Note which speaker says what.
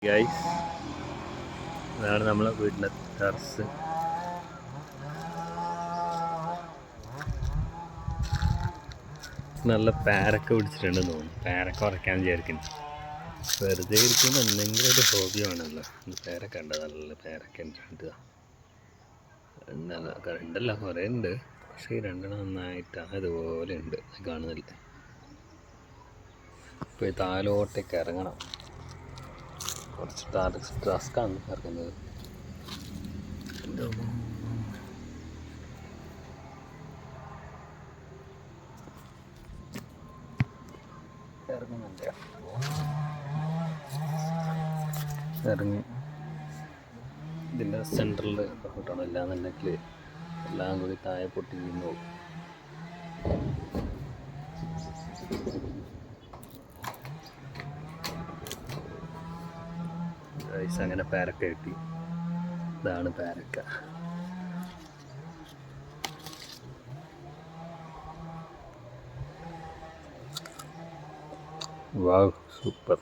Speaker 1: Guys, അതാണ് നമ്മളെ വീടിൻ്റെ ടെറസ്. നല്ല പേരക്ക പിടിച്ചിട്ടുണ്ടെന്ന് തോന്നുന്നു. പേരക്ക ഉറക്കാൻ വിചാരിക്കുന്നു. വെറുതെ ഇരിക്കുമ്പോൾ എന്തെങ്കിലും ഒരു ഹോബി വേണമല്ലോ. പേരക്ക ഉണ്ട്, നല്ല പേരക്ക ഉണ്ട്. ഉണ്ടല്ല, കുറേ ഉണ്ട്. പക്ഷേ ഈ രണ്ടെണ്ണം നന്നായിട്ട് ഇതുപോലെ ഉണ്ട്, കാണുന്നില്ല. ഇപ്പോൾ ഈ താലോട്ടേക്ക് ഇറങ്ങണം. കുറച്ച് ടാസ്ക്കാണ് ഇറങ്ങുന്നത്. ഇറങ്ങുന്നുണ്ട്, ഇറങ്ങി ഇതിൻ്റെ സെൻറ്ററിൽ കിട്ടണം. ഇല്ലാന്നുണ്ടെങ്കിൽ എല്ലാം കൂടി താഴെ പൊട്ടി വീണു പോകും. അങ്ങനെ പേരക്ക കിട്ടി. ഇതാണ് പേരക്ക. വാവ്, സൂപ്പർ.